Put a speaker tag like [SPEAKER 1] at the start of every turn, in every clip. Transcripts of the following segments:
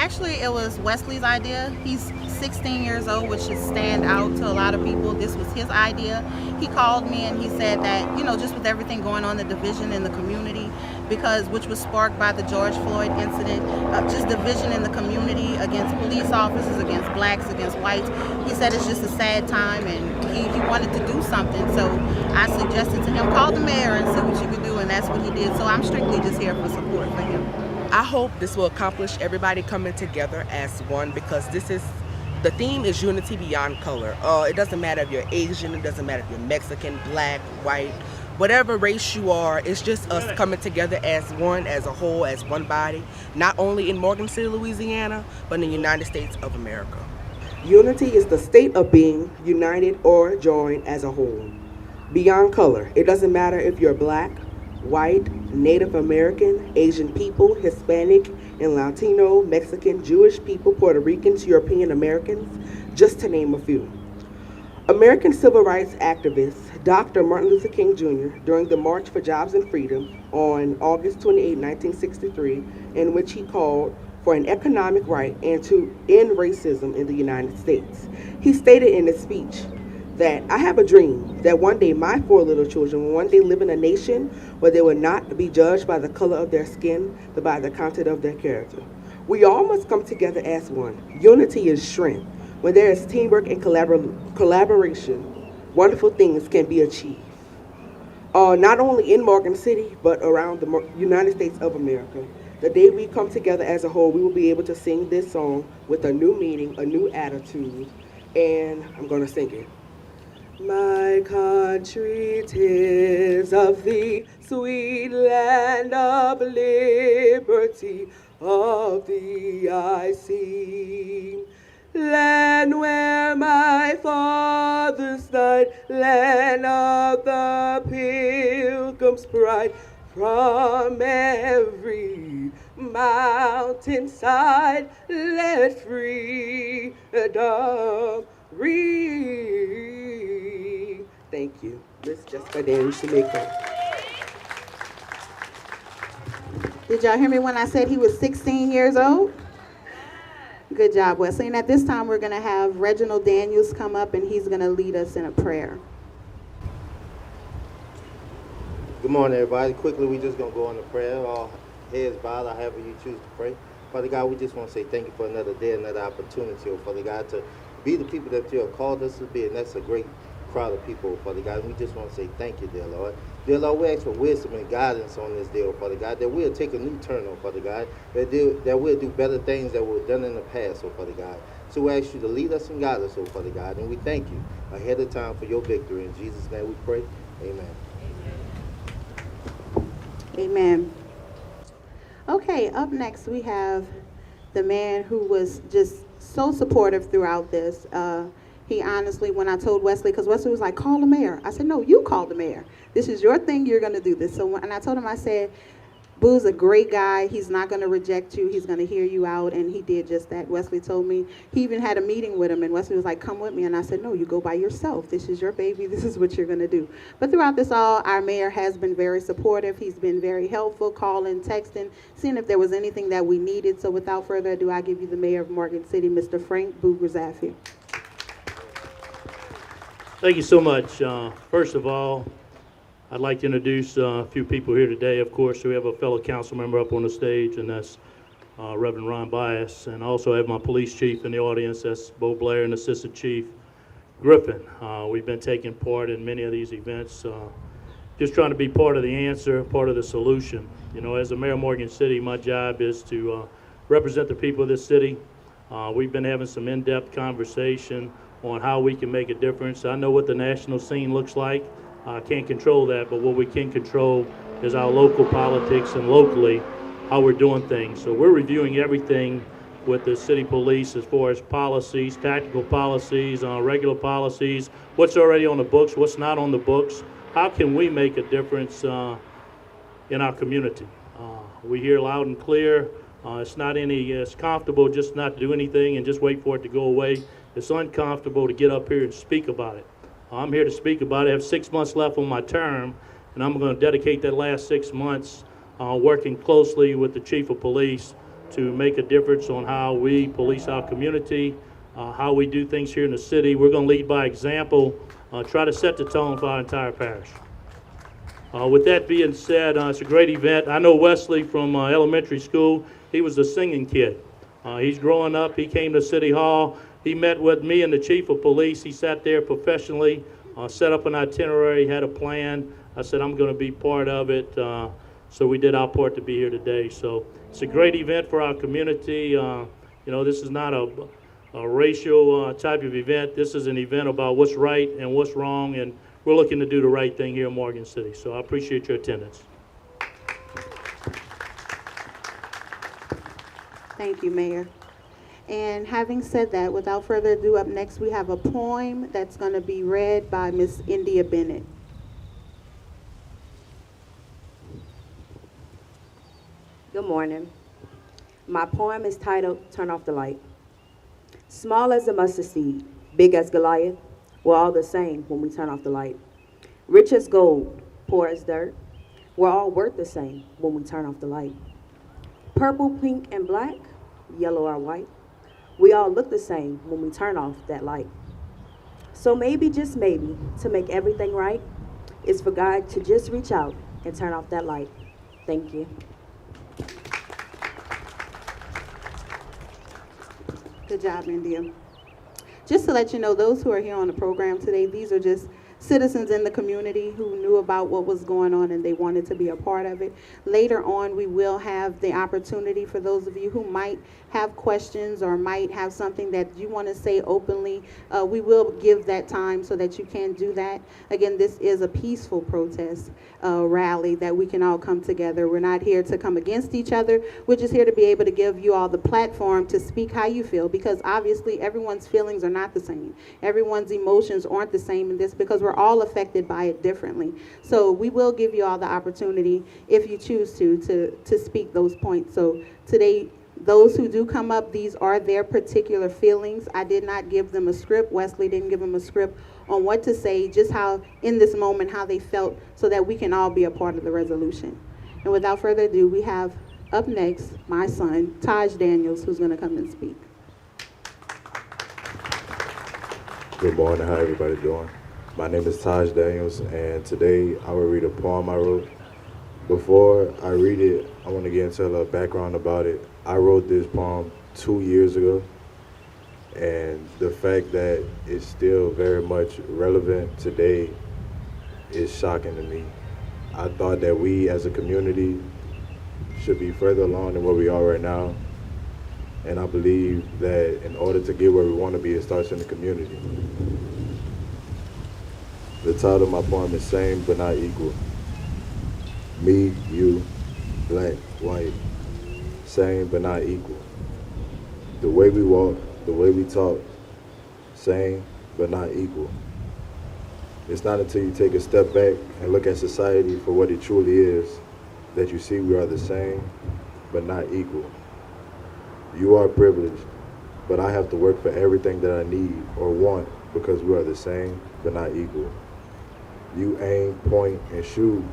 [SPEAKER 1] Actually, it was Wesley's idea. He's 16 years old, which should stand out to a lot of people. This was his idea. He called me and he said that, just with everything going on, the division in the community, which was sparked by the George Floyd incident, just division in the community against police officers, against blacks, against whites. He said it's just a sad time and he wanted to do something. So I suggested to him, call the mayor and see what you could do, and that's what he did. So I'm strictly just here for support for him.
[SPEAKER 2] I hope this will accomplish everybody coming together as one, because the theme is unity beyond color. It doesn't matter if you're Asian, it doesn't matter if you're Mexican, black, white, whatever race you are. It's just us coming together as one, as a whole, as one body, not only in Morgan City, Louisiana, but in the United States of America. Unity is the state of being united or joined as a whole. Beyond color, it doesn't matter if you're black, white, Native American, Asian people, Hispanic and Latino, Mexican, Jewish people, Puerto Ricans, European Americans, just to name a few. American civil rights activist Dr. Martin Luther King Jr., during the March for Jobs and Freedom on August 28, 1963, in which he called for an economic right and to end racism in the United States. He stated in his speech that I have a dream that one day my 4 little children will one day live in a nation where they will not be judged by the color of their skin, but by the content of their character. We all must come together as one. Unity is strength. When there is teamwork and collaboration, wonderful things can be achieved. Not only in Morgan City, but around the United States of America. The day we come together as a whole, we will be able to sing this song with a new meaning, a new attitude, and I'm going to sing it. My country, 'tis of thee, sweet land of liberty, of thee I sing. Land where my fathers died, land of the pilgrim's pride, from every mountainside let freedom ring. Thank you. Miss Jessica Dan Shamika.
[SPEAKER 1] Did y'all hear me when I said he was 16 years old? Good job, Wesley. And at this time, we're going to have Reginald Daniels come up, and he's going to lead us in a prayer.
[SPEAKER 3] Good morning, everybody. Quickly, we're just going to go into prayer. All heads bowed, however you choose to pray. Father God, we just want to say thank you for another day, another opportunity, oh Father God, to be the people that you have called us to be, and that's a great crowd of people, Father God. And we just want to say thank you, dear Lord. Dear Lord, we ask for wisdom and guidance on this day, oh Father God, that we'll take a new turn, oh Father God, that we'll do better things that were done in the past, oh Father God. So we ask you to lead us and guide us, oh Father God, and we thank you ahead of time for your victory. In Jesus' name we pray. Amen.
[SPEAKER 1] Amen. Okay, up next we have the man who was just so supportive throughout this. He honestly, when I told Wesley, because Wesley was like, call the mayor. I said, no, you call the mayor. This is your thing. You're going to do this. So when I told him, I said, Boo's a great guy. He's not going to reject you. He's going to hear you out. And he did just that. Wesley told me, he even had a meeting with him. And Wesley was like, come with me. And I said, no, you go by yourself. This is your baby. This is what you're going to do. But throughout this all, our mayor has been very supportive. He's been very helpful, calling, texting, seeing if there was anything that we needed. So without further ado, I give you the mayor of Morgan City, Mr. Frank Boo Grazafi.
[SPEAKER 4] Thank you so much. First of all, I'd like to introduce a few people here today. Of course, we have a fellow council member up on the stage, and that's Reverend Ron Bias. And I also have my police chief in the audience, that's Bo Blair, and Assistant Chief Griffin. We've been taking part in many of these events, just trying to be part of the answer, part of the solution. You know, as the mayor of Morgan City, my job is to represent the people of this city. We've been having some in-depth conversation on how we can make a difference. I know what the national scene looks like. I can't control that, but what we can control is our local politics and locally how we're doing things. So we're reviewing everything with the city police as far as policies, tactical policies, regular policies, what's already on the books, what's not on the books. How can we make a difference in our community? We hear loud and clear. It's comfortable just not to do anything and just wait for it to go away. It's uncomfortable to get up here and speak about it. I'm here to speak about it. I have 6 months left on my term, and I'm going to dedicate that last 6 months working closely with the chief of police to make a difference on how we police our community, how we do things here in the city. We're going to lead by example, try to set the tone for our entire parish. With that being said, it's a great event. I know Wesley from elementary school. He was a singing kid. He's growing up. He came to City Hall. He met with me and the chief of police. He sat there professionally, set up an itinerary, had a plan. I said, I'm going to be part of it. So we did our part to be here today. So it's a great event for our community. This is not a racial type of event. This is an event about what's right and what's wrong, and we're looking to do the right thing here in Morgan City. So I appreciate your attendance.
[SPEAKER 1] Thank you, Mayor. And having said that, without further ado, up next we have a poem that's going to be read by Miss India Bennett.
[SPEAKER 5] Good morning. My poem is titled Turn Off the Light. Small as a mustard seed, big as Goliath, we're all the same when we turn off the light. Rich as gold, poor as dirt, we're all worth the same when we turn off the light. Purple, pink, and black, yellow or white, we all look the same when we turn off that light. So maybe, just maybe, to make everything right, is for God to just reach out and turn off that light. Thank you.
[SPEAKER 1] Good job, India. Just to let you know, those who are here on the program today, these are just citizens in the community who knew about what was going on and they wanted to be a part of it. Later on, we will have the opportunity for those of you who might have questions or might have something that you want to say openly. We will give that time so that you can do that. Again, this is a peaceful protest rally that we can all come together. We're not here to come against each other. We're just here to be able to give you all the platform to speak how you feel, because obviously everyone's feelings are not the same. Everyone's emotions aren't the same in this, because we're all affected by it differently. So we will give you all the opportunity, if you choose to speak those points. So today, those who do come up, these are their particular feelings. I did not give them a script. Wesley didn't give them a script on what to say, just how, in this moment, how they felt, so that we can all be a part of the resolution. And without further ado, we have up next my son, Taj Daniels, who's going to come and speak.
[SPEAKER 6] Good morning, how everybody doing? My name is Taj Daniels, and today I will read a poem I wrote. Before I read it, I want to get into a little background about it. I wrote this poem 2 years ago, and the fact that it's still very much relevant today is shocking to me. I thought that we as a community should be further along than where we are right now, and I believe that in order to get where we want to be, it starts in the community. The title of my poem is Same But Not Equal. Me, you, black, white, same but not equal. The way we walk, the way we talk, same but not equal. It's not until you take a step back and look at society for what it truly is that you see we are the same but not equal. You are privileged, but I have to work for everything that I need or want because we are the same but not equal. You aim, point, and shoot.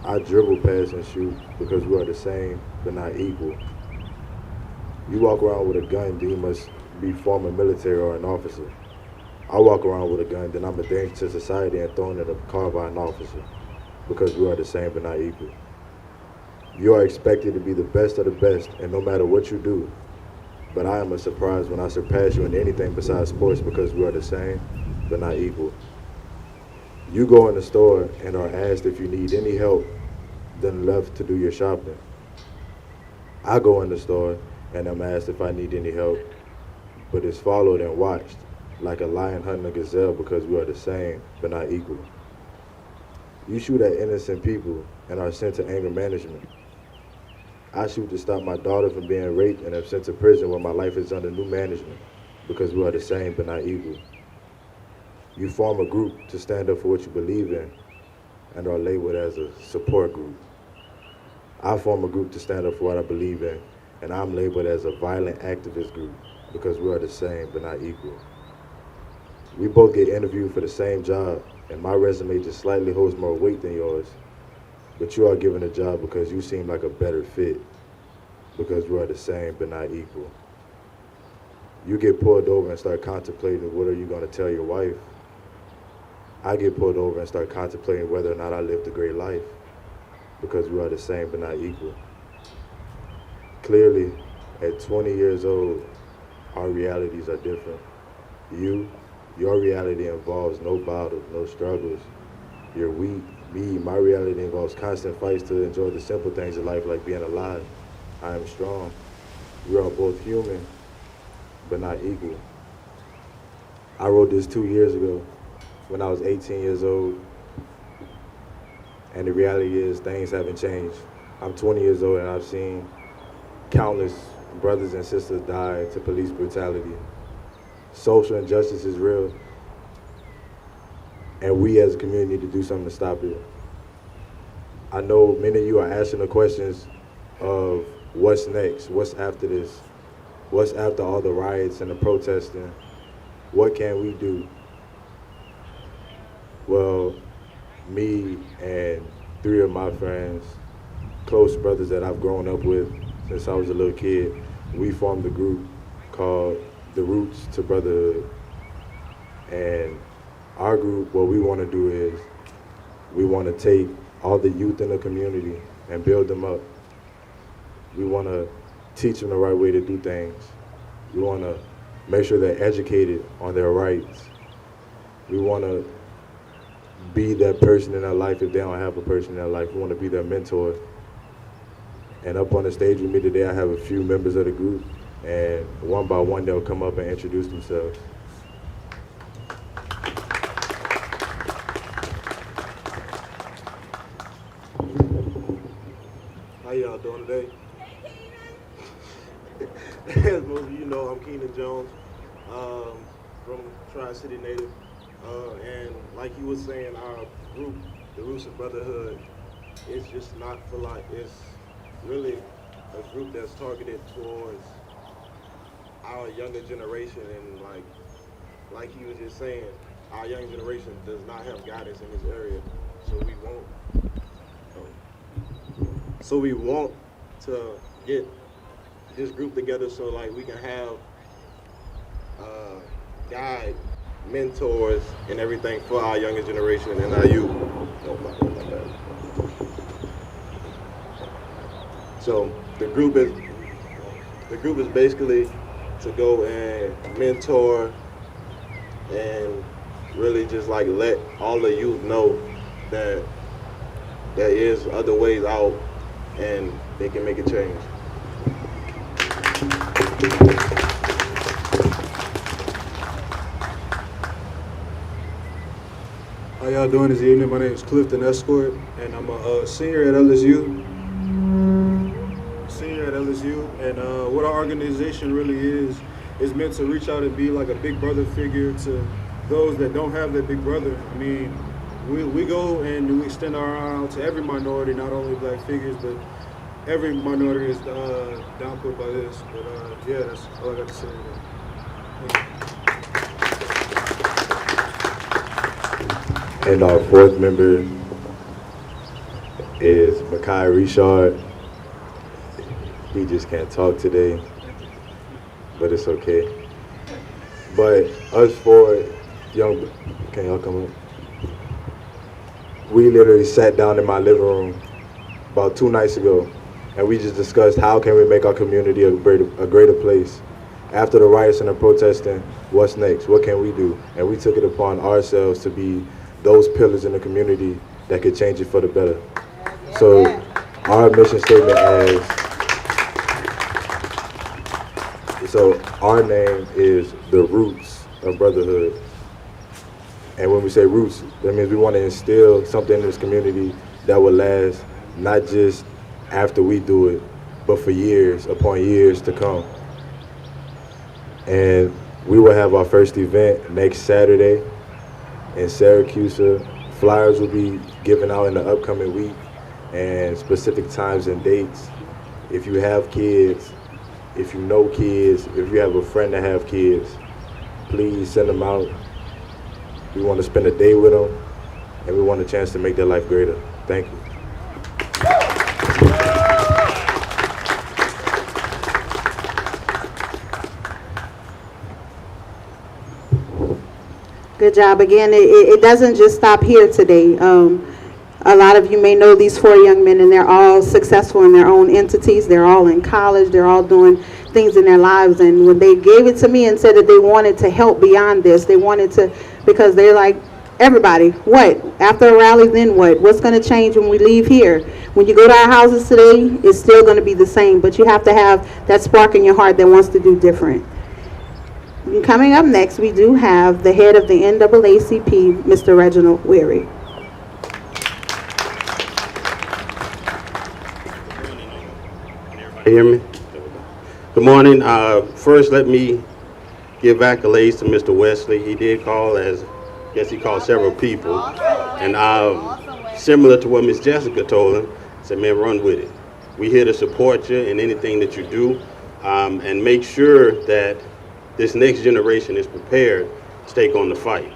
[SPEAKER 6] I dribble, pass, and shoot because we are the same but not equal. You walk around with a gun, then you must be former military or an officer. I walk around with a gun, then I'm a danger to society and thrown in a car by an officer because we are the same but not equal. You are expected to be the best of the best, and no matter what you do, but I am a surprise when I surpass you in anything besides sports because we are the same but not equal. You go in the store and are asked if you need any help, then left to do your shopping. I go in the store and I'm asked if I need any help, but it's followed and watched like a lion hunting a gazelle because we are the same but not equal. You shoot at innocent people and are sent to anger management. I shoot to stop my daughter from being raped and am sent to prison where my life is under new management because we are the same but not equal. You form a group to stand up for what you believe in and are labeled as a support group. I form a group to stand up for what I believe in, and I'm labeled as a violent activist group because we are the same but not equal. We both get interviewed for the same job, and my resume just slightly holds more weight than yours, but you are given a job because you seem like a better fit. because we are the same but not equal. You get pulled over and start contemplating what are you going to tell your wife. I get pulled over and start contemplating whether or not I lived a great life, because we are the same but not equal. Clearly, at 20 years old, our realities are different. Your reality involves no battles, no struggles. You're weak. My reality involves constant fights to enjoy the simple things in life, like being alive. I am strong. We are both human, but not equal. I wrote this 2 years ago when I was 18 years old, and the reality is things haven't changed. I'm 20 years old and I've seen countless brothers and sisters die to police brutality. Social injustice is real, and we as a community need to do something to stop it. I know many of you are asking the questions of what's next, what's after this, what's after all the riots and the protesting, what can we do? Well, me and 3 of my friends, close brothers that I've grown up with since I was a little kid, we formed a group called The Roots to Brotherhood. And our group, what we want to do is we want to take all the youth in the community and build them up. We want to teach them the right way to do things. We want to make sure they're educated on their rights. We want to be that person in their life if they don't have a person in their life. We want to be their mentor. And up on the stage with me today, I have a few members of the group, and one by one they'll come up and introduce themselves.
[SPEAKER 7] How y'all doing today? As most of you know, I'm Keenan Jones, from Tri-City native. And like you were saying, our group, the Roots of Brotherhood, it's just not for like, it's really a group that's targeted towards our younger generation. And like you was just saying, our young generation does not have guidance in this area. So we want to get this group together so like we can have guide, mentors, and everything for our younger generation and our youth. Oh, my bad. So the group is basically to go and mentor and really just like let all the youth know that there is other ways out and they can make a change.
[SPEAKER 8] How y'all doing this evening? My name is Clifton Escort, and I'm a senior at LSU. And what our organization really is meant to reach out and be like a big brother figure to those that don't have that big brother. I mean, we go and we extend our arm out to every minority, not only black figures, but every minority is downput by this. But yeah, that's all I got to say.
[SPEAKER 6] And our 4th member is Makai Richard. He just can't talk today, but it's okay. But us 4 young, can y'all come up? We literally sat down in my living room about 2 nights ago, and we just discussed how can we make our community a greater place. After the riots and the protesting, what's next? What can we do? And we took it upon ourselves to be those pillars in the community that could change it for the better. So our mission statement our name is The Roots of Brotherhood. And when we say roots, that means we want to instill something in this community that will last not just after we do it, but for years upon years to come. And we will have our first event next Saturday in Syracuse. Flyers will be given out in the upcoming week and specific times and dates. If you have kids, if you know kids, if you have a friend that have kids, please send them out. We want to spend a day with them, and we want a chance to make their life greater. Thank you.
[SPEAKER 1] Good job. Again, it doesn't just stop here today. A lot of you may know these four young men, and they're all successful in their own entities. They're all in college. They're all doing things in their lives. And when they gave it to me and said that they wanted to help beyond this, they wanted to, because they're like, everybody, what? After a rally, then what? What's going to change when we leave here? When you go to our houses today, it's still going to be the same, but you have to have that spark in your heart that wants to do different. Coming up next, we do have the head of the NAACP, Mr. Reginald Weary.
[SPEAKER 9] Hear me? Good morning. First, let me give accolades to Mr. Wesley. He did call, as I guess he called several people, and similar to what Miss Jessica told him, said, "Man, run with it. We're here to support you in anything that you do, and make sure that this next generation is prepared to take on the fight."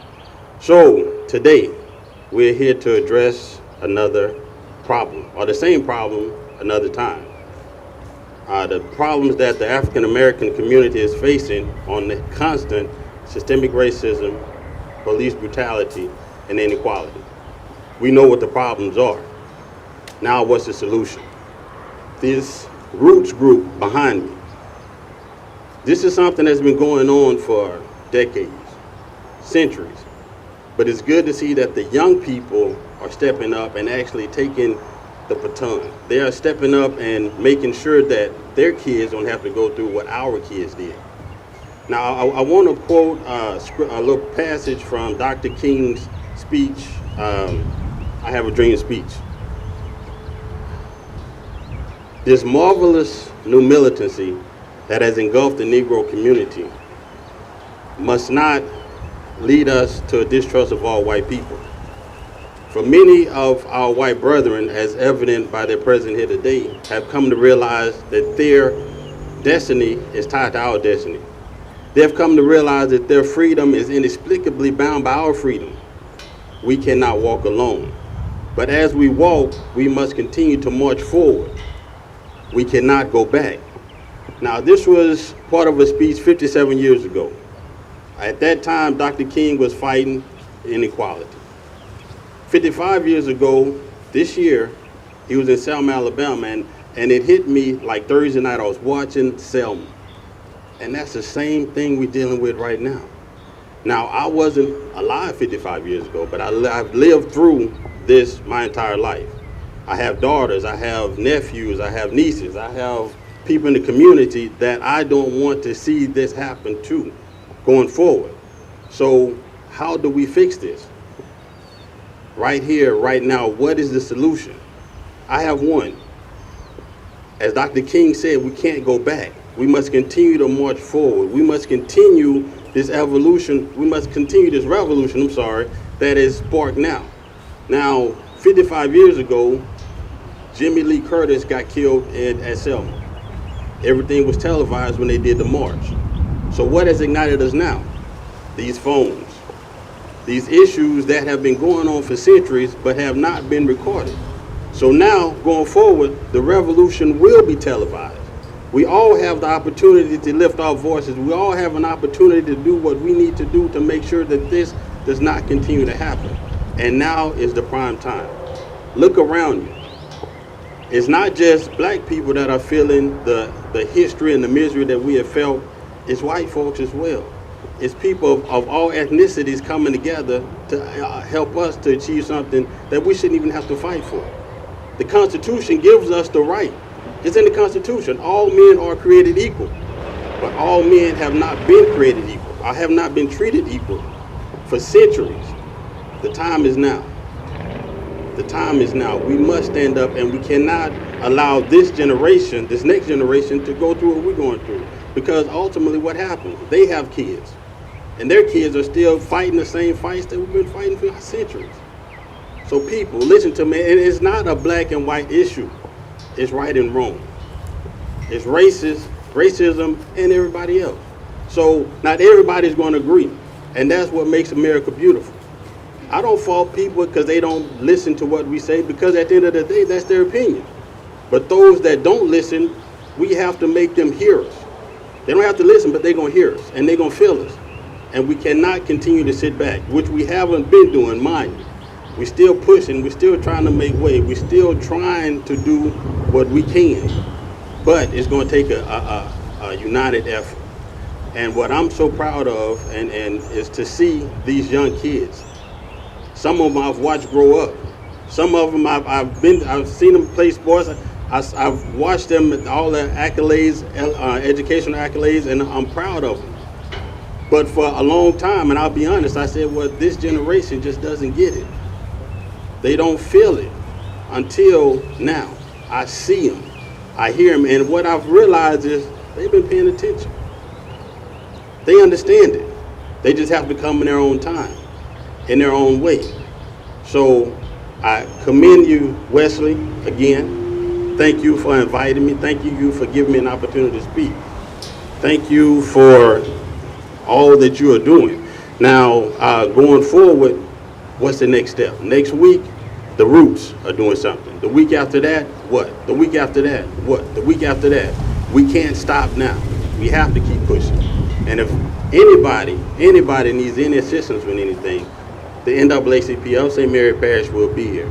[SPEAKER 9] So today, we're here to address another problem, or the same problem another time. The problems that the African American community is facing on the constant systemic racism, police brutality, and inequality. We know what the problems are. Now what's the solution? This roots group behind me, this is something that's been going on for decades, centuries. But it's good to see that the young people are stepping up and actually taking the baton. They are stepping up and making sure that their kids don't have to go through what our kids did. Now, I want to quote a little passage from Dr. King's speech, I Have a Dream speech. This marvelous new militancy that has engulfed the Negro community must not lead us to a distrust of all white people. For many of our white brethren, as evident by their presence here today, have come to realize that their destiny is tied to our destiny. They've come to realize that their freedom is inexplicably bound by our freedom. We cannot walk alone. But as we walk, we must continue to march forward. We cannot go back. Now, this was part of a speech 57 years ago. At that time, Dr. King was fighting inequality. 55 years ago, this year, he was in Selma, Alabama, and it hit me like Thursday night. I was watching Selma. And that's the same thing we're dealing with right now. Now, I wasn't alive 55 years ago, but I've lived through this my entire life. I have daughters, I have nephews, I have nieces, I have people in the community that I don't want to see this happen to going forward. So how do we fix this? Right here, right now, what is the solution? I have one. As Dr. King said, we can't go back. We must continue to march forward. We must continue this evolution. We must continue this revolution, that is sparked now. Now, 55 years ago, Jimmy Lee Curtis got killed at Selma. Everything was televised when they did the march. So what has ignited us now? These phones. These issues that have been going on for centuries but have not been recorded. So now, going forward, the revolution will be televised. We all have the opportunity to lift our voices. We all have an opportunity to do what we need to do to make sure that this does not continue to happen. And now is the prime time. Look around you. It's not just black people that are feeling the history and the misery that we have felt. It's white folks as well. It's people of all ethnicities coming together to help us to achieve something that we shouldn't even have to fight for. The Constitution gives us the right. It's in the Constitution. All men are created equal, but all men have not been created equal. I have not been treated equal for centuries. The time is now. The time is now. We must stand up, and we cannot allow this generation, this next generation, to go through what we're going through. Because ultimately what happens, they have kids, and their kids are still fighting the same fights that we've been fighting for centuries. So people, listen to me, and it's not a black and white issue. It's right and wrong. It's racism, and everybody else. So not everybody's going to agree, and that's what makes America beautiful. I don't fault people because they don't listen to what we say, because at the end of the day, that's their opinion. But those that don't listen, we have to make them hear us. They don't have to listen, but they're going to hear us, and they're going to feel us. and we cannot continue to sit back, which we haven't been doing, mind you. We're still pushing, we're still trying to make way, we're still trying to do what we can, but it's going to take a united effort. And what I'm so proud of and is to see these young kids. Some of them I've watched grow up. Some of them I've seen them play sports. I've watched them all their accolades, educational accolades, and I'm proud of them. But for a long time, and I'll be honest, I said, well, this generation just doesn't get it. They don't feel it until now. I see them, I hear them, and what I've realized is they've been paying attention. They understand it. They just have to come in their own time, in their own way. So I commend you, Wesley, again. Thank you for inviting me. Thank you for giving me an opportunity to speak. Thank you for all that you are doing. Now, going forward, what's the next step? Next week, the Roots are doing something. The week after that, what? The week after that, what? The week after that. We can't stop now. We have to keep pushing. And if anybody needs any assistance with anything, the NAACP of St. Mary Parish will be here.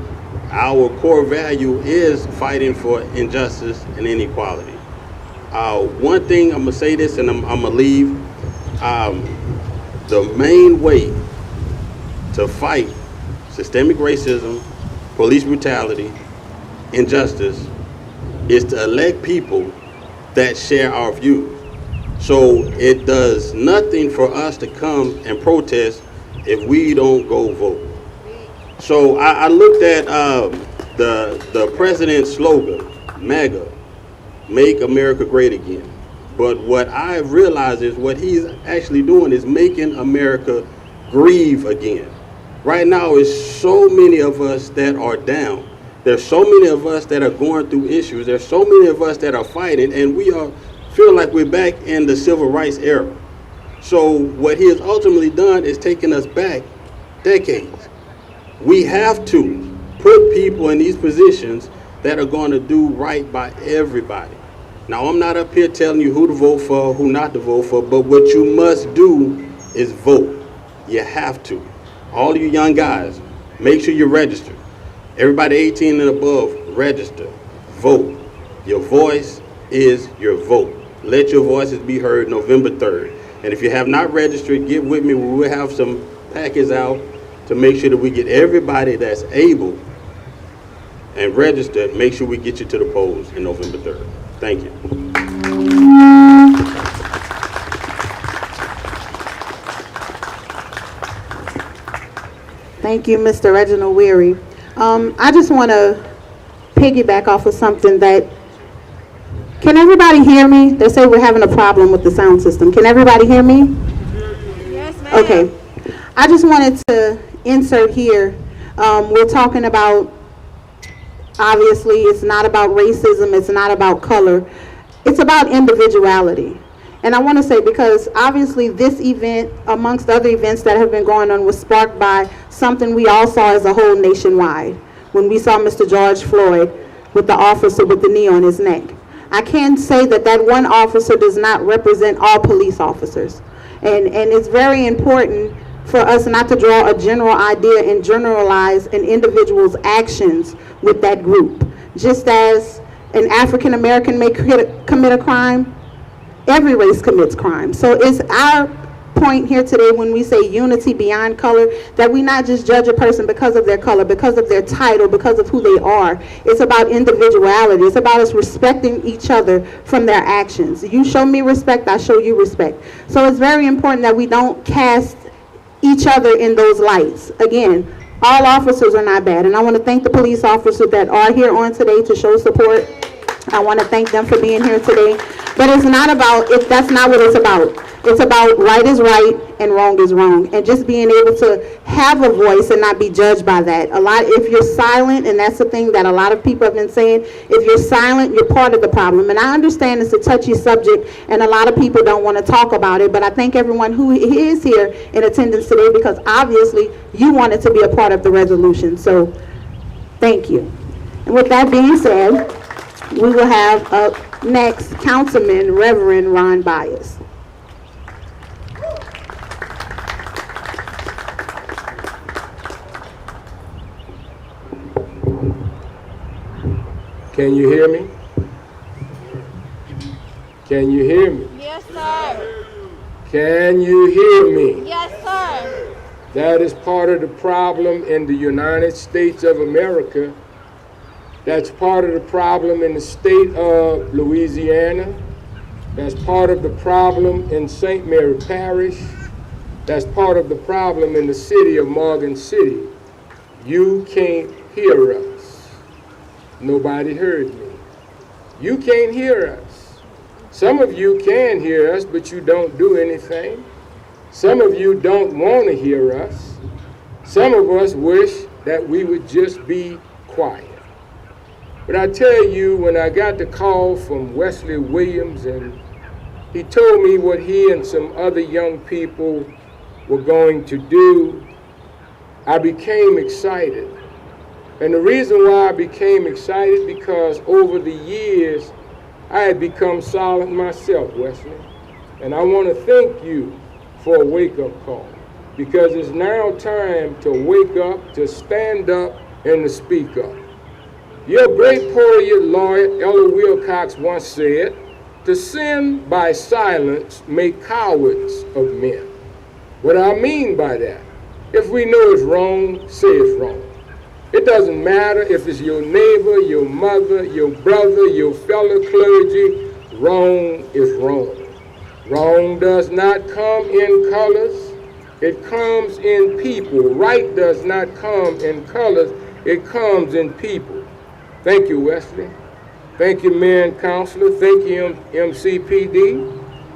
[SPEAKER 9] Our core value is fighting for injustice and inequality. One thing, I'm gonna say this and I'm gonna leave. The main way to fight systemic racism, police brutality, injustice is to elect people that share our views. So it does nothing for us to come and protest if we don't go vote. So I looked at the president's slogan, MAGA, Make America Great Again. But what I've realized is what he's actually doing is making America grieve again. Right now, there's so many of us that are down. There's so many of us that are going through issues. There's so many of us that are fighting, and we feel like we're back in the civil rights era. So what he has ultimately done is taken us back decades. We have to put people in these positions that are going to do right by everybody. Now, I'm not up here telling you who to vote for, who not to vote for, but what you must do is vote. You have to. All you young guys, make sure you register. Everybody 18 and above, register. Vote. Your voice is your vote. Let your voices be heard November 3rd. And if you have not registered, get with me. We will have some packets out to make sure that we get everybody that's able and registered. Make sure we get you to the polls in November 3rd. Thank you.
[SPEAKER 1] Thank you, Mr. Reginald Weary. I just want to piggyback off of something that, can everybody hear me? They say we're having a problem with the sound system. Can everybody hear me?
[SPEAKER 10] Yes, ma'am.
[SPEAKER 1] Okay. I just wanted to insert here, we're talking about, obviously, it's not about racism, it's not about color, it's about individuality. And I want to say, because obviously this event, amongst other events that have been going on, was sparked by something we all saw as a whole nationwide, when we saw Mr. George Floyd with the officer with the knee on his neck. I can say that that one officer does not represent all police officers. And it's very important for us not to draw a general idea and generalize an individual's actions with that group. Just as an African American may commit a crime, every race commits crime. So it's our point here today when we say unity beyond color, that we not just judge a person because of their color, because of their title, because of who they are. It's about individuality. It's about us respecting each other from their actions. You show me respect, I show you respect. So it's very important that we don't cast each other in those lights. Again, all officers are not bad, and I want to thank the police officers that are here on today to show support. I want to thank them for being here today. But it's not about, that's not what it's about. It's about right is right and wrong is wrong. And just being able to have a voice and not be judged by that. If you're silent, and that's the thing that a lot of people have been saying, if you're silent, you're part of the problem. And I understand it's a touchy subject and a lot of people don't want to talk about it, but I thank everyone who is here in attendance today, because obviously you wanted to be a part of the resolution. So thank you. And with that being said, we will have up next Councilman Reverend Ron Bias.
[SPEAKER 10] Can you hear me? Can you hear me?
[SPEAKER 11] Yes, sir.
[SPEAKER 10] Can you hear me?
[SPEAKER 11] Yes, sir.
[SPEAKER 10] That is part of the problem in the United States of America. That's part of the problem in the state of Louisiana. That's part of the problem in St. Mary Parish. That's part of the problem in the city of Morgan City. You can't hear us. Nobody heard me. You can't hear us. Some of you can hear us, but you don't do anything. Some of you don't want to hear us. Some of us wish that we would just be quiet. But I tell you, when I got the call from Wesley Williams and he told me what he and some other young people were going to do, I became excited. And the reason why I became excited, because over the years, I had become silent myself, Wesley. And I want to thank you for a wake-up call, because it's now time to wake up, to stand up, and to speak up. Your great poet laureate, Ella Wilcox, once said, "To sin by silence make cowards of men." What I mean by that, if we know it's wrong, say it's wrong. It doesn't matter if it's your neighbor, your mother, your brother, your fellow clergy, wrong is wrong. Wrong does not come in colors, it comes in people. Right does not come in colors, it comes in people. Thank you, Wesley. Thank you, Mayor and Councilor. Thank you, MCPD.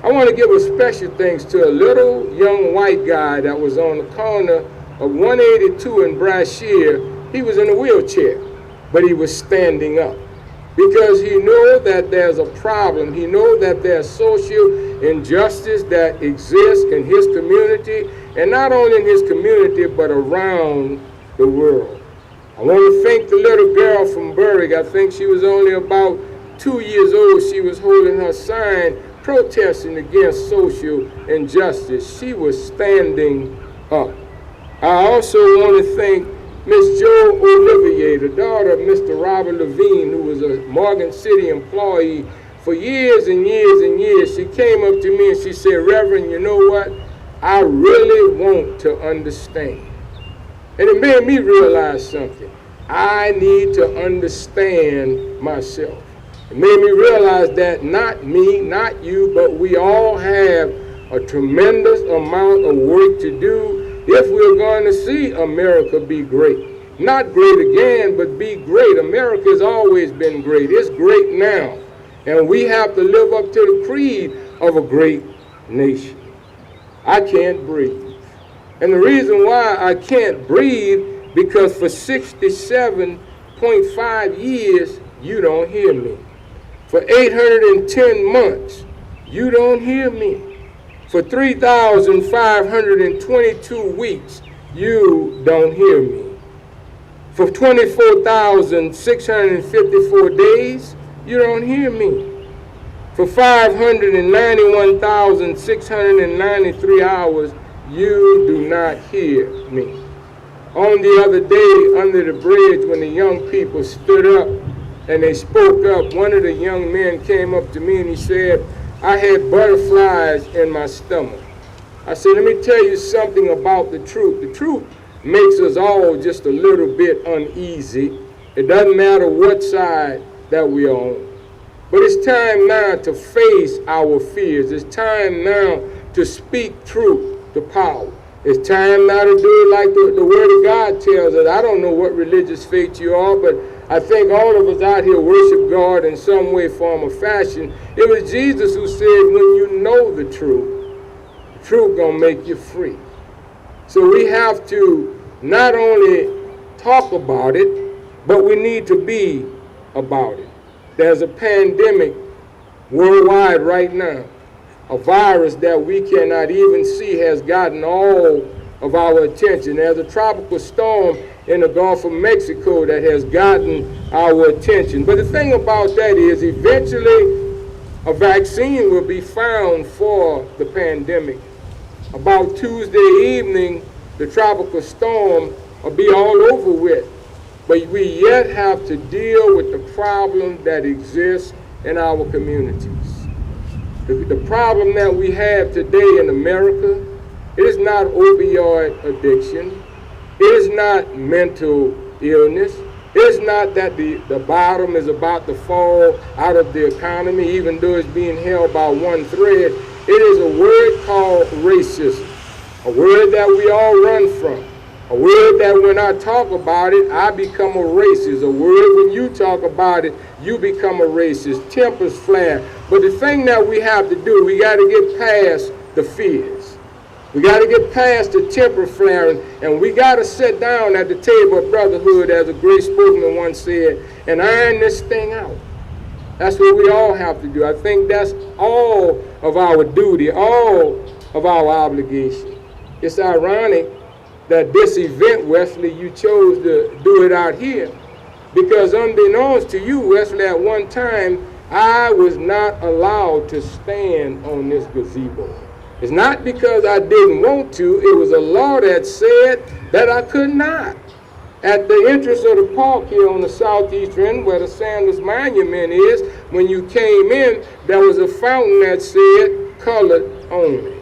[SPEAKER 10] I want to give a special thanks to a little young white guy that was on the corner of 182 and Brashear. He was in a wheelchair, but he was standing up because he knew that there's a problem. He knew that there's social injustice that exists in his community, and not only in his community, but around the world. I want to thank the little girl from Berwick. I think she was only about 2 years old. She was holding her sign protesting against social injustice. She was standing up. I also want to thank Miss Jo Olivier, the daughter of Mr. Robert Levine, who was a Morgan City employee for years and years and years. She came up to me and she said, "Reverend, you know what? I really want to understand." And it made me realize something. I need to understand myself. It made me realize that not me, not you, but we all have a tremendous amount of work to do if we're going to see America be great. Not great again, but be great. America has always been great. It's great now. And we have to live up to the creed of a great nation. I can't breathe. And the reason why I can't breathe, because for 67.5 years, you don't hear me. For 810 months, you don't hear me. For 3,522 weeks, you don't hear me. For 24,654 days, you don't hear me. For 591,693 hours, you do not hear me. On the other day, under the bridge, when the young people stood up and they spoke up, one of the young men came up to me and he said, "I had butterflies in my stomach." I said, "Let me tell you something about the truth. The truth makes us all just a little bit uneasy. It doesn't matter what side that we're on. But it's time now to face our fears. It's time now to speak truth to power. It's time now to do it like the Word of God tells us. I don't know what religious faith you are, but I think all of us out here worship God in some way, form, or fashion. It was Jesus who said, when you know the truth gonna make you free. So we have to not only talk about it, but we need to be about it. There's a pandemic worldwide right now. A virus that we cannot even see has gotten all of our attention. There's a tropical storm in the Gulf of Mexico that has gotten our attention. But the thing about that is eventually a vaccine will be found for the pandemic. About Tuesday evening, the tropical storm will be all over with. but we yet have to deal with the problem that exists in our communities. The problem that we have today in America is not opioid addiction. It is not mental illness. It's not that the bottom is about to fall out of the economy, even though it's being held by one thread. It is a word called racism, a word that we all run from, a word that when I talk about it, I become a racist, a word when you talk about it, you become a racist, tempers flare. But the thing that we have to do, we got to get past the fears. We got to get past the temper flaring, and we got to sit down at the table of brotherhood, as a great spokesman once said, and iron this thing out. That's what we all have to do. I think that's all of our duty, all of our obligation. It's ironic that this event, Wesley, you chose to do it out here, because unbeknownst to you, Wesley, at one time, I was not allowed to stand on this gazebo. It's not because I didn't want to, it was a law that said that I could not. At the entrance of the park here on the southeast end, where the Sanders Monument is, when you came in, there was a fountain that said colored only.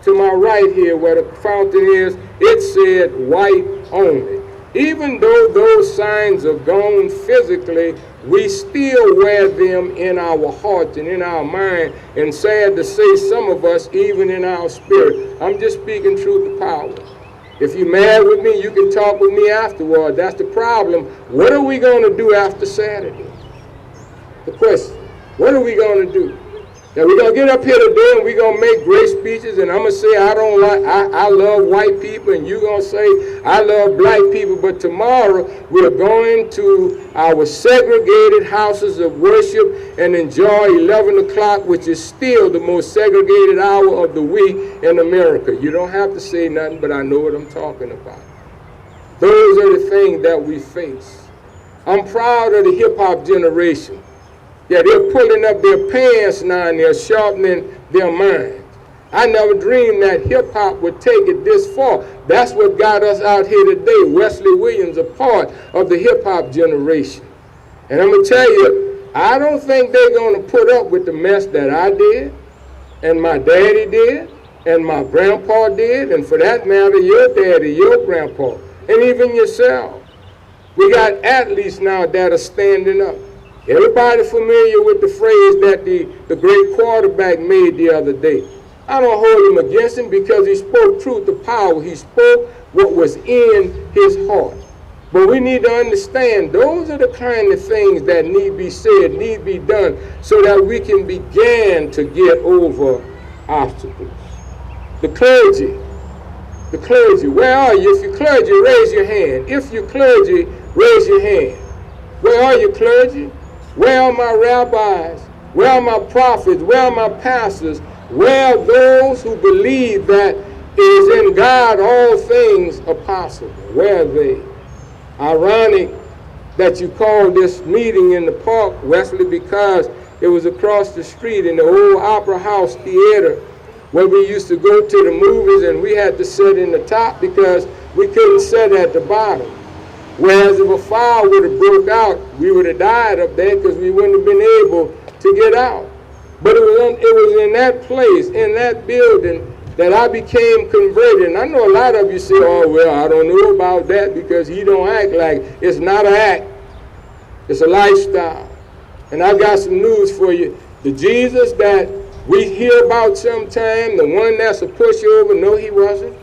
[SPEAKER 10] To my right here, where the fountain is, it said white only. Even though those signs are gone physically, we still wear them in our hearts and in our mind, and sad to say, some of us even in our spirit. I'm just speaking truth to power. If you're mad with me, you can talk with me afterward. That's the problem. What are we going to do after Saturday? The question, what are we going to do? Now we're going to get up here today and we're going to make great speeches, and I'm going to say I love white people, and you're going to say I love black people, but tomorrow we're going to our segregated houses of worship and enjoy 11 o'clock, which is still the most segregated hour of the week in America. You don't have to say nothing, but I know what I'm talking about. Those are the things that we face. I'm proud of the hip-hop generation. Yeah, they're pulling up their pants now and they're sharpening their minds. I never dreamed that hip-hop would take it this far. That's what got us out here today. Wesley Williams, a part of the hip-hop generation. And I'm going to tell you, I don't think they're going to put up with the mess that I did, and my daddy did, and my grandpa did, and for that matter, your daddy, your grandpa, and even yourself. We got athletes now that are standing up. Everybody familiar with the phrase that the great quarterback made the other day. I don't hold him against him because he spoke truth to power. He spoke what was in his heart. But we need to understand those are the kind of things that need to be said, need to be done, so that we can begin to get over obstacles. The clergy, where are you? If you're clergy, raise your hand. If you're clergy, raise your hand. Where are you, clergy? Where are my rabbis? Where are my prophets? Where are my pastors? Where are those who believe that it is in God all things are possible? Where are they? Ironic that you called this meeting in the park, Wesley, because it was across the street in the old Opera House Theater where we used to go to the movies, and we had to sit in the top because we couldn't sit at the bottom. Whereas if a fire would have broke out, we would have died up there because we wouldn't have been able to get out. But it was in that place, in that building, that I became converted. And I know a lot of you say, oh, well, I don't know about that because he don't act like it's not an act. It's a lifestyle. And I got some news for you. The Jesus that we hear about sometime, the one that's a pushover, no, he wasn't.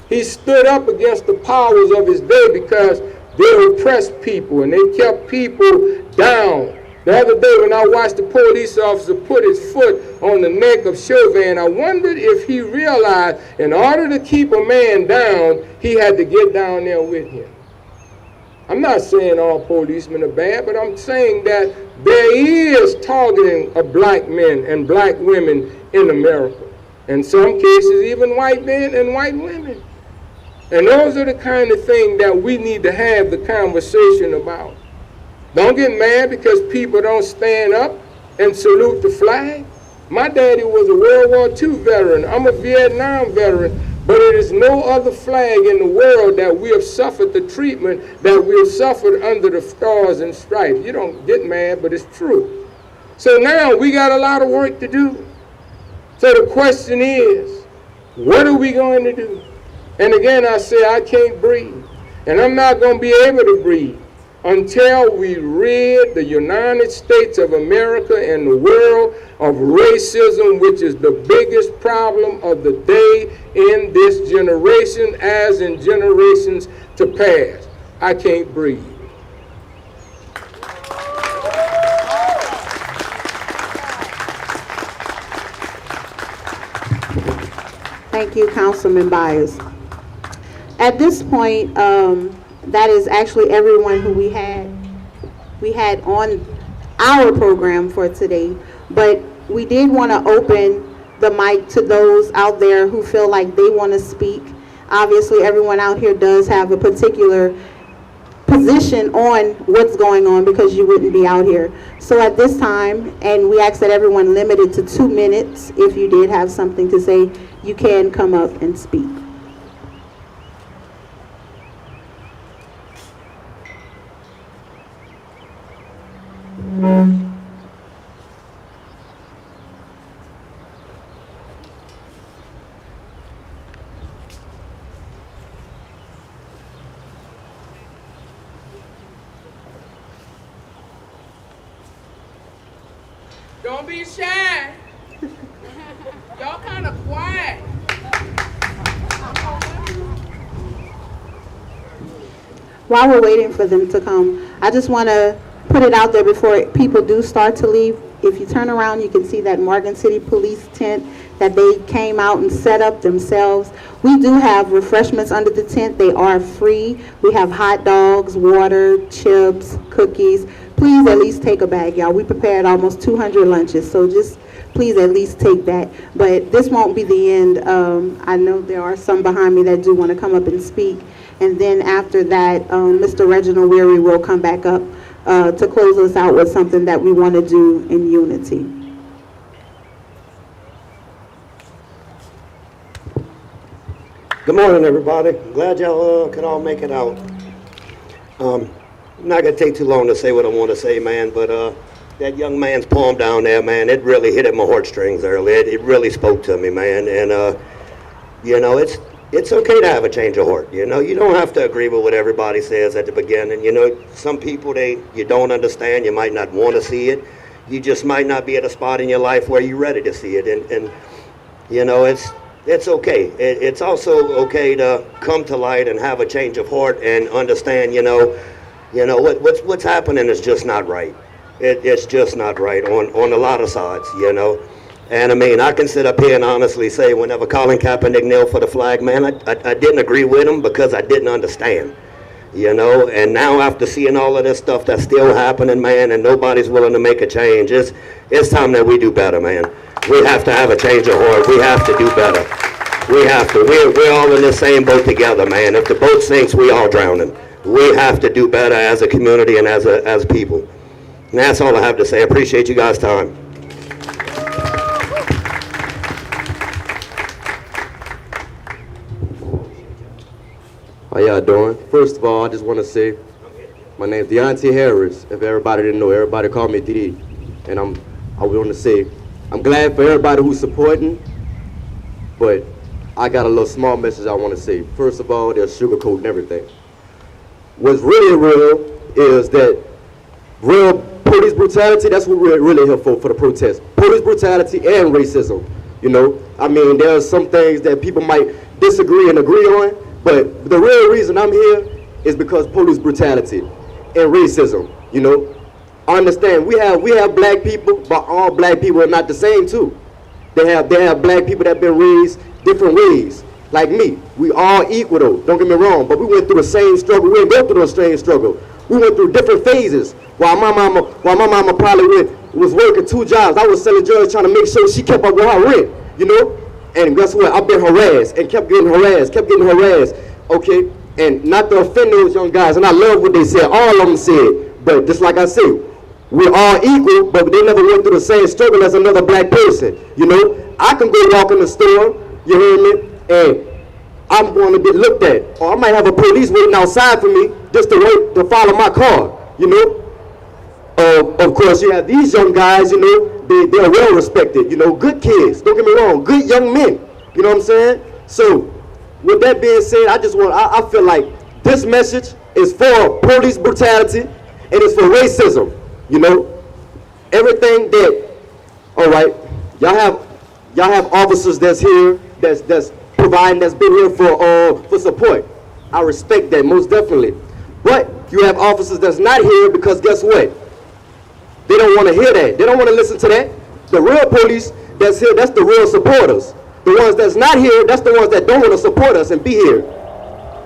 [SPEAKER 10] He stood up against the powers of his day because they oppressed people and they kept people down. The other day when I watched the police officer put his foot on the neck of Chauvin, I wondered if he realized in order to keep a man down, he had to get down there with him. I'm not saying all policemen are bad, but I'm saying that there is targeting of black men and black women in America. In some cases, even white men and white women. And those are the kind of things that we need to have the conversation about. Don't get mad because people don't stand up and salute the flag. My daddy was a World War II veteran. I'm a Vietnam veteran. But it is no other flag in the world that we have suffered the treatment that we have suffered under the Stars and Stripes. You don't get mad, but it's true. So now we got a lot of work to do. So the question is, what are we going to do? And again, I say I can't breathe. And I'm not going to be able to breathe until we rid the United States of America and the world of racism, which is the biggest problem of the day in this generation, as in generations to pass. I can't breathe.
[SPEAKER 1] Thank you, Councilman Byers. At this point, that is actually everyone who we had on our program for today, but we did want to open the mic to those out there who feel like they want to speak. Obviously, everyone out here does have a particular position on what's going on, because you wouldn't be out here. So at this time, and we ask that everyone limit it to 2 minutes. If you did have something to say, you can come up and speak.
[SPEAKER 10] Don't be shy. Y'all kind of quiet.
[SPEAKER 1] While we're waiting for them to come, I just want to put it out there before people do start to leave. If you turn around, you can see that Morgan City Police tent that they came out and set up themselves. We do have refreshments under the tent. They are free. We have hot dogs, water, chips, cookies. Please at least take a bag, y'all. We prepared almost 200 lunches, so just please at least take that. But this won't be the end. I know there are some behind me that do want to come up and speak. And then after that, Mr. Reginald Weary will come back up to close us out with something that we want to do in unity.
[SPEAKER 12] Good morning, everybody. I'm glad y'all could all make it out. I'm not going to take too long to say what I want to say, man, but that young man's poem down there, man, it really hit at my heartstrings earlier. It really spoke to me, man. And, you know, it's okay to have a change of heart. You know, you don't have to agree with what everybody says at the beginning. You know, some people, you don't understand. You might not want to see it. You just might not be at a spot in your life where you're ready to see it. And you know, it's okay. It's also okay to come to light and have a change of heart and understand, you know what's happening is just not right. It's just not right on a lot of sides, you know. And I mean, I can sit up here and honestly say, whenever Colin Kaepernick knelt for the flag, man, I didn't agree with him because I didn't understand, you know. And now after seeing all of this stuff that's still happening, man, and nobody's willing to make a change, it's time that we do better, man. We have to have a change of heart. We have to do better. We have to. We're all in the same boat together, man. If the boat sinks, we all drowning. We have to do better as a community and as people. And that's all I have to say. I appreciate you guys' time.
[SPEAKER 13] How y'all doing? First of all, I just want to say my name's Deontay Harris. If everybody didn't know, everybody call me DD. And I want to say I'm glad for everybody who's supporting, but I got a little small message I want to say. First of all, they're sugarcoating everything. What's really real is that real police brutality, that's what we're really here for the protest. Police brutality and racism, you know. I mean, there are some things that people might disagree and agree on, but the real reason I'm here is because police brutality and racism, you know. I understand we have black people, but all black people are not the same too. They have black people that have been raised different ways. Like me, we all equal though, don't get me wrong, but we went through the same struggle. We didn't go through the same struggle. We went through different phases. While my mama probably was working 2 jobs, I was selling drugs trying to make sure she kept up with her rent, you know? And guess what? I've been harassed and kept getting harassed, okay? And not to offend those young guys, and I love what they said, all of them said, but just like I said, we're all equal, but they never went through the same struggle as another black person, you know? I can go walk in the store, you hear me, and I'm going to get looked at. Or I might have a police waiting outside for me just to wait to follow my car, you know. Of course, you have these young guys, you know, they're well respected, you know, good kids, don't get me wrong, good young men, you know what I'm saying? So, with that being said, I feel like this message is for police brutality and it's for racism, you know. Everything that, all right, y'all have officers that's here, that's providing, that's been here for support. I respect that, most definitely. But you have officers that's not here because guess what? They don't want to hear that. They don't want to listen to that. The real police that's here, that's the real supporters. The ones that's not here, that's the ones that don't want to support us and be here.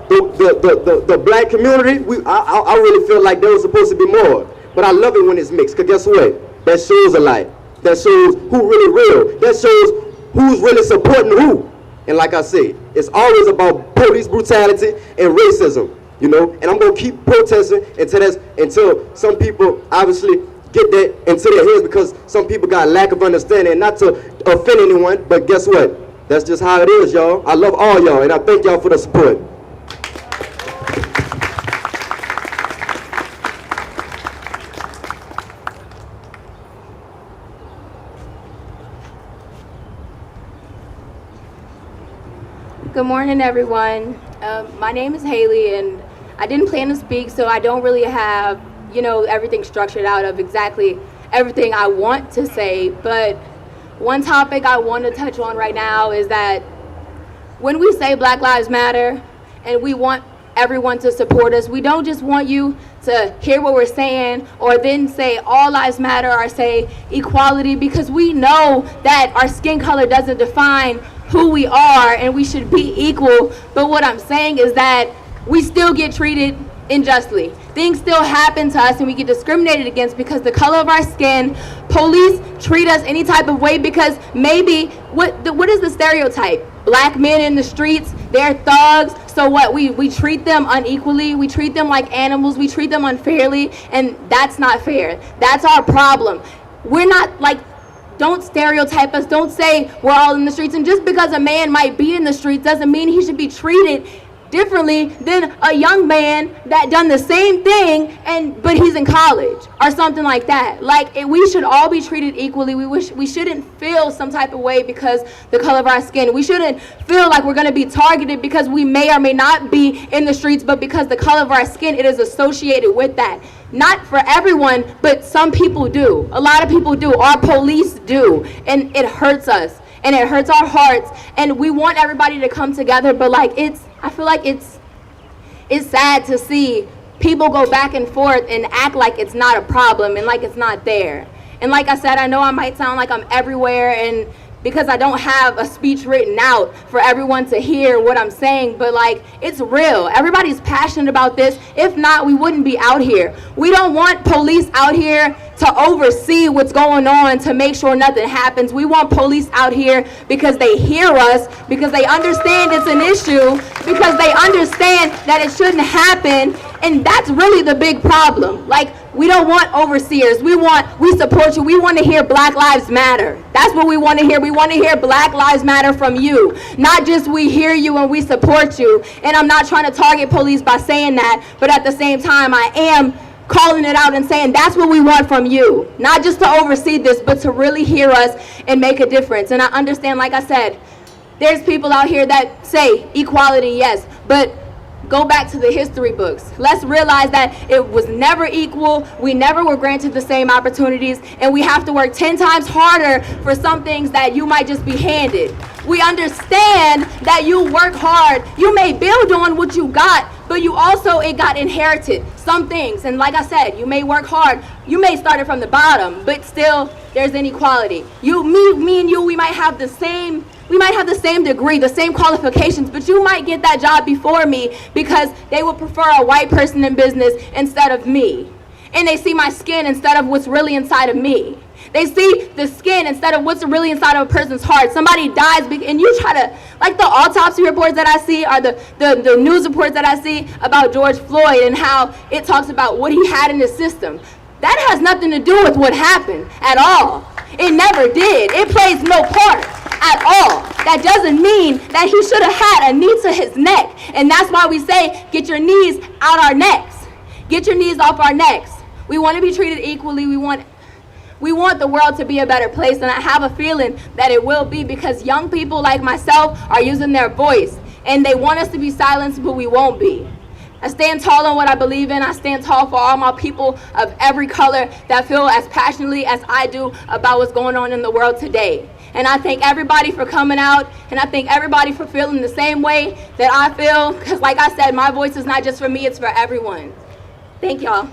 [SPEAKER 13] The black community, I really feel like there was supposed to be more. But I love it when it's mixed, because guess what? That shows a lot. That shows who really real. That shows who's really supporting who. And like I said, it's always about police brutality and racism, you know? And I'm going to keep protesting until some people obviously get that into their heads, because some people got a lack of understanding, not to offend anyone, but guess what? That's just how it is, y'all. I love all y'all, and I thank y'all for the support.
[SPEAKER 14] Good morning, everyone. My name is Haley, and I didn't plan to speak, so I don't really have, you know, everything structured out of exactly everything I want to say. But one topic I want to touch on right now is that when we say Black Lives Matter and we want everyone to support us, we don't just want you to hear what we're saying or then say all lives matter or say equality, because we know that our skin color doesn't define who we are and we should be equal. But what I'm saying is that we still get treated unjustly. Things still happen to us and we get discriminated against because the color of our skin. Police treat us any type of way because maybe, what is the stereotype? Black men in the streets, they're thugs, so what? We treat them unequally, we treat them like animals, we treat them unfairly, and that's not fair. That's our problem. We're not like, don't stereotype us, don't say we're all in the streets, and just because a man might be in the streets doesn't mean he should be treated differently than a young man that done the same thing but he's in college or something like that. We should all be treated equally. We shouldn't feel some type of way because the color of our skin. We shouldn't feel like we're going to be targeted because we may or may not be in the streets, but because the color of our skin, it is associated with that. Not for everyone, but some people do. A lot of people do. Our police do, and it hurts us. And it hurts our hearts, and we want everybody to come together, but I feel like it's sad to see people go back and forth and act like it's not a problem and like it's not there. And like I said, I know I might sound like I'm everywhere, and because I don't have a speech written out for everyone to hear what I'm saying, but it's real. Everybody's passionate about this. If not, we wouldn't be out here. We don't want police out here to oversee what's going on, to make sure nothing happens. We want police out here because they hear us, because they understand it's an issue, because they understand that it shouldn't happen, and that's really the big problem. We don't want overseers. We support you. We want to hear Black Lives Matter. That's what we want to hear. We want to hear Black Lives Matter from you. Not just we hear you and we support you. And I'm not trying to target police by saying that, but at the same time, I am calling it out and saying that's what we want from you. Not just to oversee this, but to really hear us and make a difference. And I understand, like I said, there's people out here that say equality, yes, but go back to the history books. Let's realize that it was never equal. We never were granted the same opportunities, and we have to work 10 times harder for some things that you might just be handed. We understand that you work hard. You may build on what you got, but it got inherited, some things. And like I said, you may work hard. You may start it from the bottom, but still there's inequality. Me and you, we might have the same degree, the same qualifications, but you might get that job before me because they would prefer a white person in business instead of me. And they see my skin instead of what's really inside of me. They see the skin instead of what's really inside of a person's heart. Somebody dies and you try to, the autopsy reports that I see or the news reports that I see about George Floyd and how it talks about what he had in his system. That has nothing to do with what happened at all. It never did. It plays no part at all. That doesn't mean that he should have had a knee to his neck. And that's why we say, get your knees out our necks. Get your knees off our necks. We want to be treated equally. We want the world to be a better place, and I have a feeling that it will be, because young people like myself are using their voice, and they want us to be silenced, but we won't be. I stand tall on what I believe in. I stand tall for all my people of every color that feel as passionately as I do about what's going on in the world today. And I thank everybody for coming out, and I thank everybody for feeling the same way that I feel, because like I said, my voice is not just for me, it's for everyone. Thank y'all.